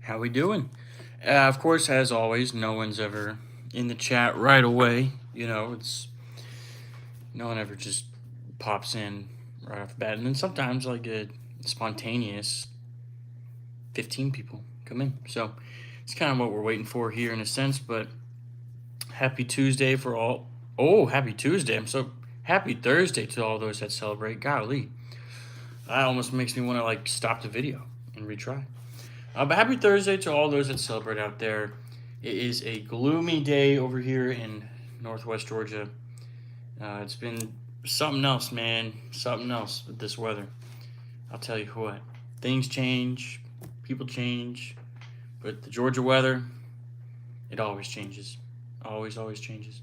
How we doing? Of course, as always, no one's ever in the chat right away. It's no one ever just pops in right off the bat, and then sometimes like a spontaneous 15 people come in. So it's kind of what we're waiting for here in a sense. But happy Tuesday for all. Oh, happy Tuesday! I'm so happy Thursday to all those that celebrate. Golly, that almost makes me want to like stop the video and retry. But happy Thursday to all those that celebrate out there. It is a gloomy day over here in Northwest Georgia. It's been something else, man. Something else with this weather. I'll tell you what. Things change, people change, but the Georgia weather, it always changes. Always changes.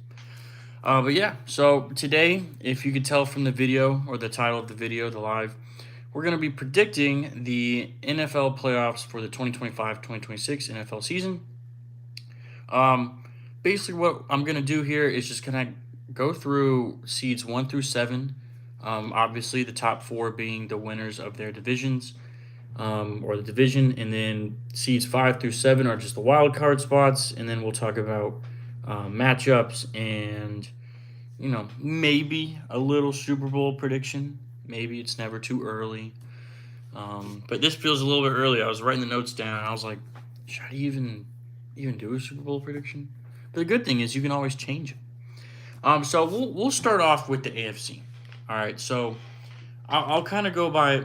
But yeah, so today, if you could tell from the video or the title of the video, the live, we're going to be predicting the NFL playoffs for the 2025-2026 NFL season. Basically, what I'm going to do here is just kind of go through seeds 1 through 7. Obviously, the top 4 being the winners of their divisions or the division, and then seeds 5 through 7 are just the wild card spots, and then we'll talk about matchups and maybe a little Super Bowl prediction. Maybe it's never too early. But this feels a little bit early. I was writing the notes down, and I was like, should I even do a Super Bowl prediction? But the good thing is you can always change it. So we'll start off with the AFC. All right, so I'll kind of go by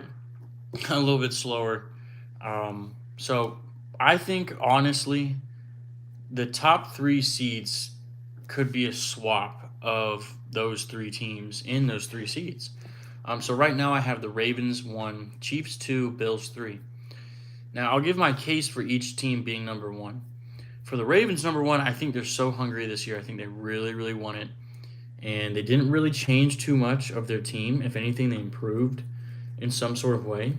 a little bit slower. So I think honestly, the top 3 seeds could be a swap of those 3 teams in those 3 seeds. So right now I have the Ravens 1, Chiefs 2, Bills 3. Now I'll give my case for each team being number 1. For the Ravens, number 1, I think they're so hungry this year. I think they really want it. And they didn't really change too much of their team. If anything, they improved in some sort of way.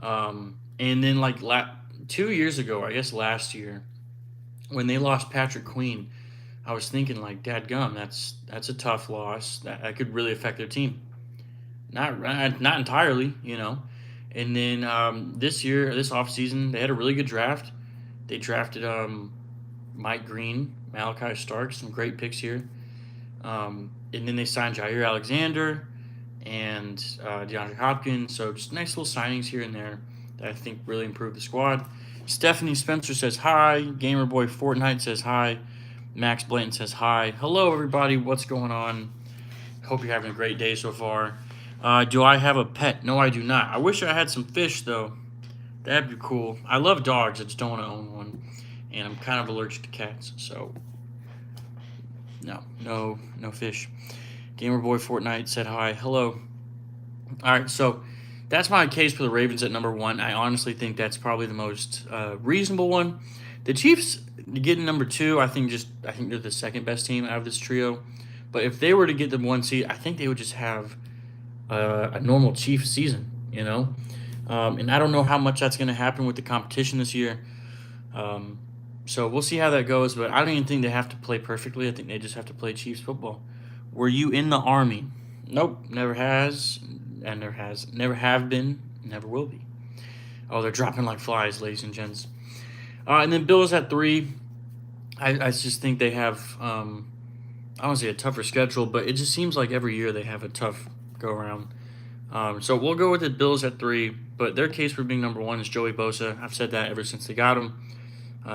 And then like 2 years ago, I guess last year, when they lost Patrick Queen, I was thinking like, dadgum, that's a tough loss. That could really affect their team. Not entirely. And then this year, this offseason, they had a really good draft. They drafted Mike Green, Malachi Stark, some great picks here. And then they signed Jair Alexander and DeAndre Hopkins. So just nice little signings here and there that I think really improved the squad. Stephanie Spencer says hi. Gamerboy Fortnite says hi. Max Blanton says hi. Hello, everybody. What's going on? Hope you're having a great day so far. Do I have a pet? No, I do not. I wish I had some fish, though. That'd be cool. I love dogs. I just don't want to own one. And I'm kind of allergic to cats, so no fish. Gamerboy Fortnite said hi. Hello. All right, so that's my case for the Ravens at number 1. I honestly think that's probably the most reasonable one. The Chiefs getting number 2, I think they're the second best team out of this trio. But if they were to get the 1 seed, I think they would just have a normal Chiefs season, and I don't know how much that's going to happen with the competition this year. So we'll see how that goes, but I don't even think they have to play perfectly. I think they just have to play Chiefs football. Were you in the Army? Nope, never has, and never have been, never will be. Oh, they're dropping like flies, ladies and gents. And then Bills at 3. I just think they have, I don't want to say a tougher schedule, but it just seems like every year they have a tough go around. So we'll go with the Bills at 3, but their case for being number 1 is Joey Bosa. I've said that ever since they got him.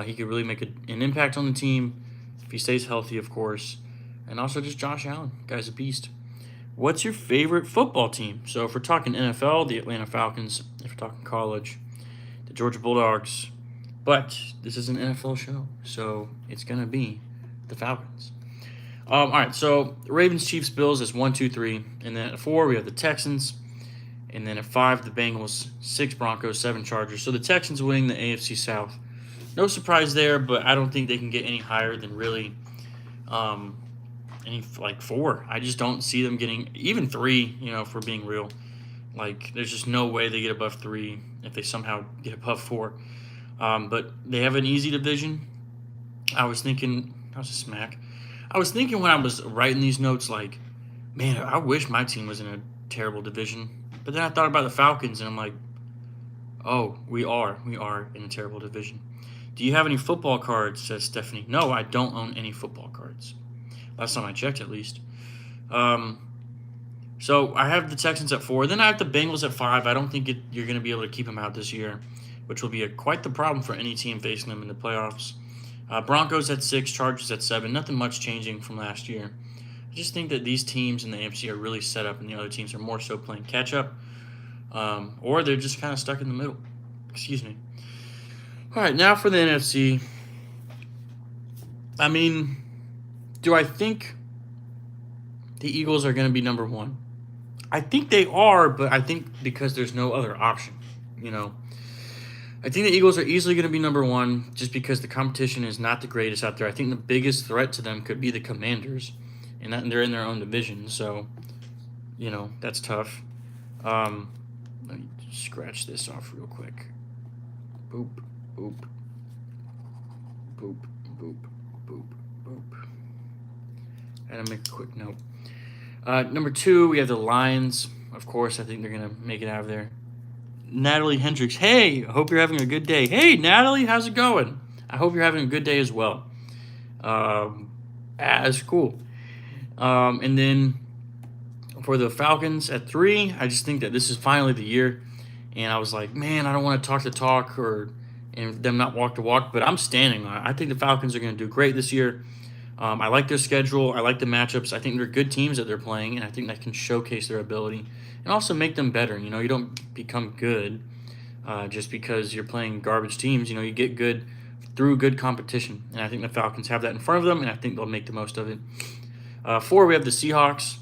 He could really make an impact on the team if he stays healthy, of course. And also just Josh Allen. Guy's a beast. What's your favorite football team? So if we're talking NFL, the Atlanta Falcons. If we're talking college, the Georgia Bulldogs. But this is an NFL show, so it's going to be the Falcons. All right, so Ravens, Chiefs, Bills is 1, 2, 3. And then at 4, we have the Texans. And then at 5, the Bengals, 6, Broncos, 7, Chargers. So the Texans winning the AFC South. No surprise there, but I don't think they can get any higher than really any 4. I just don't see them getting even 3, if we're being real. Like, there's just no way they get above 3 if they somehow get above 4. But they have an easy division. I was thinking when I was writing these notes, like, man, I wish my team was in a terrible division. But then I thought about the Falcons, and I'm like, Oh, we are. We are in a terrible division. Do you have any football cards? Says Stephanie. No, I don't own any football cards. Last time I checked, at least. Um, so I have the Texans at 4. Then I have the Bengals at 5. I don't think you're going to be able to keep them out this year, which will be quite the problem for any team facing them in the playoffs. Broncos at 6, Chargers at 7. Nothing much changing from last year. I just think that these teams in the AFC are really set up, and the other teams are more so playing catch up, or they're just kind of stuck in the middle. Excuse me. All right, now for the NFC. I mean, do I think the Eagles are going to be number 1? I think they are, but I think because there's no other option, you know. I think the Eagles are easily going to be number 1 just because the competition is not the greatest out there. I think the biggest threat to them could be the Commanders, and they're in their own division, so, you know, that's tough. Let me scratch this off real quick. Boop, boop, boop, boop, boop, boop. And I'll make a quick note. Number 2, we have the Lions. Of course, I think they're going to make it out of there. Natalie Hendricks. Hey, I hope you're having a good day. Hey, Natalie, how's it going? I hope you're having a good day as well. That's cool. And then for the Falcons at 3, I just think that this is finally the year. And I was like, man, I don't want to talk the talk and them not walk the walk, but I'm standing on it. I think the Falcons are going to do great this year. I like their schedule. I like the matchups. I think they're good teams that they're playing, and I think that can showcase their ability and also make them better. You know, you don't become good just because you're playing garbage teams. You know, you get good through good competition, and I think the Falcons have that in front of them, and I think they'll make the most of it. 4, we have the Seahawks.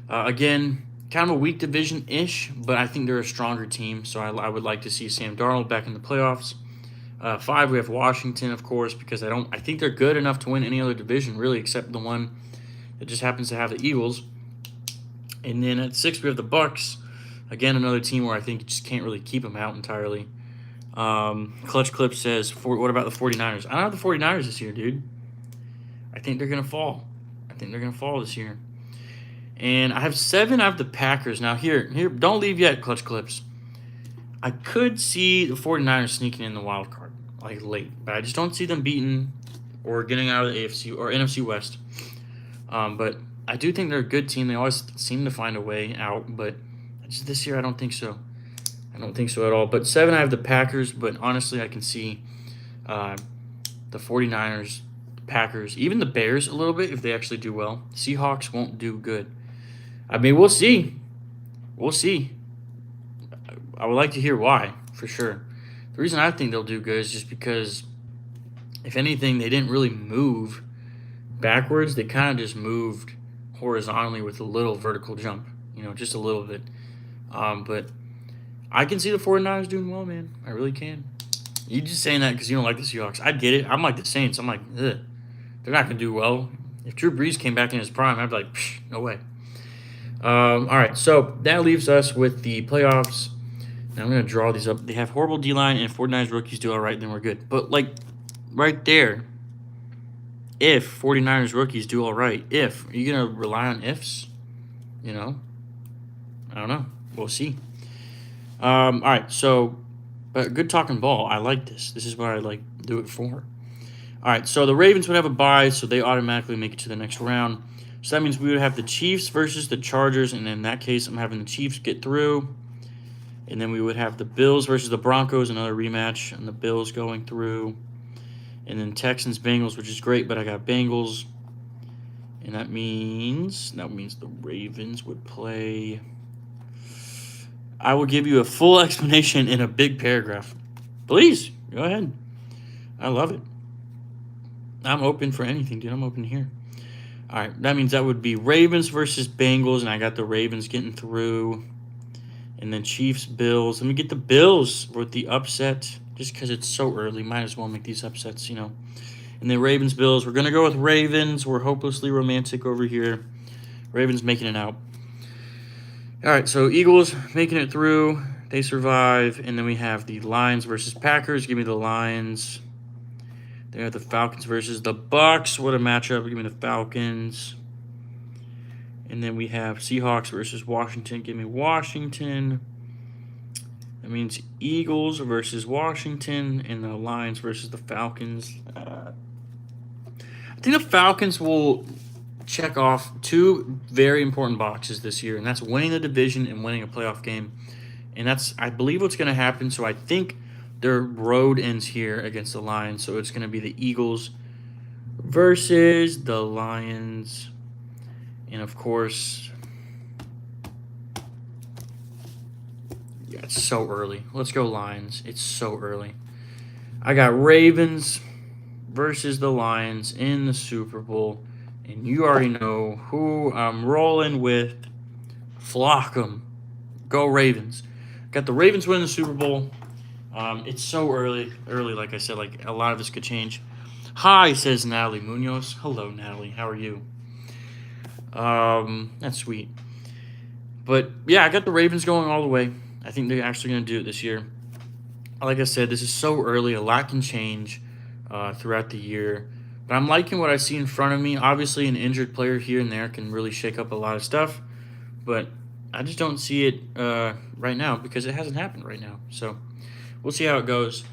Again, kind of a weak division-ish, but I think they're a stronger team, so I would like to see Sam Darnold back in the playoffs. 5, we have Washington, of course, because I think they're good enough to win any other division, really, except the one that just happens to have the Eagles. And then at 6, we have the Bucks. Again, another team where I think you just can't really keep them out entirely. Clutch Clip says, what about the 49ers? I don't have the 49ers this year, dude. I think they're going to fall. I think they're going to fall this year. And I have 7. I have the Packers. Now, here, don't leave yet, Clutch Clips. I could see the 49ers sneaking in the wild card, like late, but I just don't see them beating or getting out of the AFC or NFC West. But I do think they're a good team. They always seem to find a way out, but just this year I don't think so. I don't think so at all. But 7, I have the Packers, but honestly I can see the 49ers, Packers, even the Bears a little bit if they actually do well. Seahawks won't do good. I mean, we'll see. We'll see. I would like to hear why, for sure. The reason I think they'll do good is just because, if anything, they didn't really move backwards. They kind of just moved horizontally with a little vertical jump, you know, just a little bit. But I can see the 49ers doing well, man. I really can. You just saying that because you don't like the Seahawks. I get it. I'm like the Saints. I'm like, ugh. They're not going to do well. If Drew Brees came back in his prime, I'd be like, psh, no way. All right, so that leaves us with the playoffs. Now I'm going to draw these up. They have horrible D-line, and 49ers rookies do all right, then we're good. But, like, right there, if 49ers rookies do all right, are you going to rely on ifs? You know? I don't know. We'll see. All right, so, but good talking ball. I like this. This is what I like do it for. All right, so the Ravens would have a bye, so they automatically make it to the next round. So that means we would have the Chiefs versus the Chargers, and in that case, I'm having the Chiefs get through. And then we would have the Bills versus the Broncos, another rematch, and the Bills going through. And then Texans-Bengals, which is great, but I got Bengals. And that means the Ravens would play. I will give you a full explanation in a big paragraph. Please, go ahead. I love it. I'm open for anything, dude. I'm open here. All right, that means that would be Ravens versus Bengals, and I got the Ravens getting through. And then Chiefs, Bills. Let me get the Bills with the upset, just because it's so early. Might as well make these upsets, you know. And then Ravens, Bills. We're going to go with Ravens. We're hopelessly romantic over here. Ravens making it out. All right, so Eagles making it through. They survive. And then we have the Lions versus Packers. Give me the Lions. They have the Falcons versus the Bucks. What a matchup. Give me the Falcons. And then we have Seahawks versus Washington. Give me Washington. Then That means Eagles versus Washington and the Lions versus the Falcons. I think the Falcons will check off two very important boxes this year, and that's winning the division and winning a playoff game. And that's, I believe, what's going to happen. So I think their road ends here against the Lions. So it's going to be the Eagles versus the Lions. And, of course, yeah, it's so early. Let's go Lions. It's so early. I got Ravens versus the Lions in the Super Bowl. And you already know who I'm rolling with. Flock 'em. Go Ravens. Got the Ravens winning the Super Bowl. It's so early, like I said, like a lot of this could change. Hi, says Natalie Munoz. Hello, Natalie. How are you? That's sweet. But yeah, I got the Ravens going all the way. I think they're actually going to do it this year. Like I said, this is so early. A lot can change throughout the year. But I'm liking what I see in front of me. Obviously, an injured player here and there can really shake up a lot of stuff. But I just don't see it right now because it hasn't happened right now. So we'll see how it goes.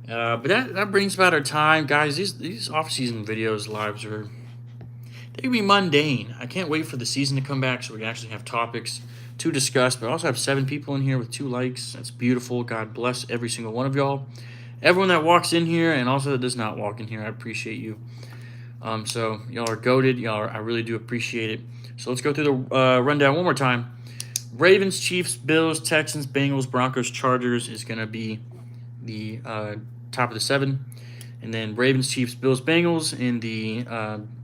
But that brings about our time. Guys, these off-season videos, lives, they can be mundane. I can't wait for the season to come back so we can actually have topics to discuss. But I also have 7 people in here with 2 likes. That's beautiful. God bless every single one of y'all. Everyone that walks in here and also that does not walk in here, I appreciate you. So y'all are goated. I really do appreciate it. So let's go through the rundown one more time. Ravens, Chiefs, Bills, Texans, Bengals, Broncos, Chargers is going to be the top of the 7. And then Ravens, Chiefs, Bills, Bengals in the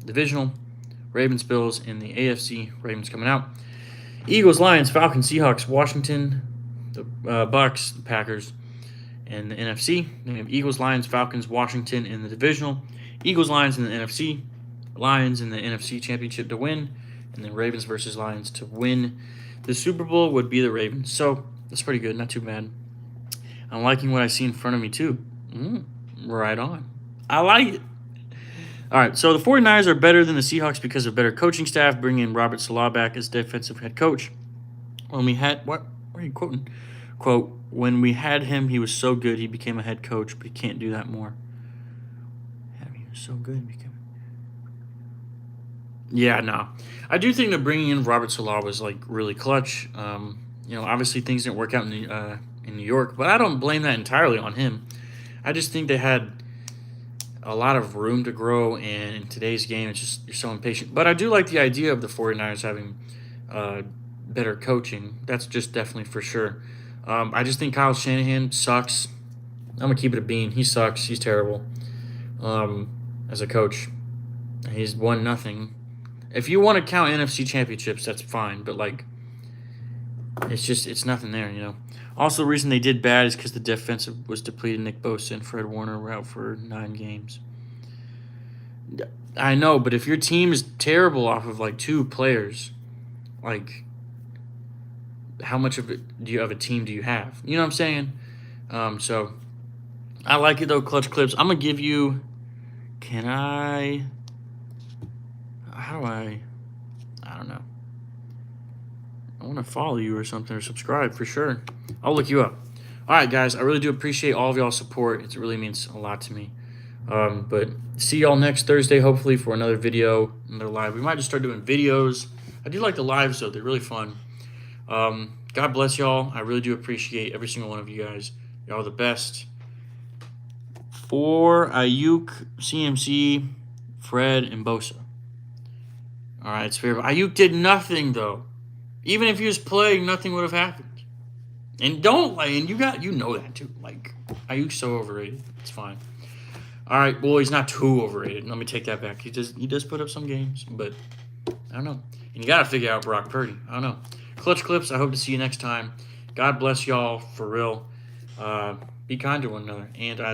divisional. Ravens, Bills in the AFC. Ravens coming out. Eagles, Lions, Falcons, Seahawks, Washington, the Bucks, the Packers, and the NFC. Then we have Eagles, Lions, Falcons, Washington in the divisional. Eagles, Lions in the NFC. Lions in the NFC Championship to win. And then Ravens versus Lions to win. The Super Bowl would be the Ravens. So that's pretty good. Not too bad. I'm liking what I see in front of me, too. Right on. I like it. All right, so the 49ers are better than the Seahawks because of better coaching staff, bringing in Robert Saleh back as defensive head coach. When we had, what are you quoting? Quote, when we had him, he was so good, he became a head coach, but he can't do that more. He was so good, he became... Yeah, no. I do think that bringing in Robert Saleh was, like, really clutch. Obviously things didn't work out in New York, but I don't blame that entirely on him. I just think they had a lot of room to grow, and in today's game, it's just you're so impatient. But I do like the idea of the 49ers having better coaching. That's just definitely for sure. I just think Kyle Shanahan sucks. I'm going to keep it a bean. He sucks. He's terrible as a coach. He's won nothing. If you want to count NFC championships, that's fine. But, like, it's nothing there, Also, the reason they did bad is because the defensive was depleted. Nick Bosa and Fred Warner were out for 9 games. I know, but if your team is terrible off of, like, 2 players, like, how much of a team do you have? You know what I'm saying? So, I like it, though, Clutch Clips. I'm going to give you... I don't know. I want to follow you or something or subscribe for sure. I'll look you up. All right, guys. I really do appreciate all of y'all's support. It really means a lot to me. But see y'all next Thursday, hopefully, for another video, another live. We might just start doing videos. I do like the lives, though. They're really fun. God bless y'all. I really do appreciate every single one of you guys. Y'all are the best. For Ayuk, CMC, Fred, and Bosa. All right, it's fair. Ayuk did nothing, though. Even if he was playing, nothing would have happened. And you know that too. Like, Ayuk's so overrated. It's fine. All right, well, he's not too overrated. Let me take that back. He does put up some games, but I don't know. And you got to figure out Brock Purdy. I don't know. Clutch Clips, I hope to see you next time. God bless y'all, for real. Be kind to one another. And as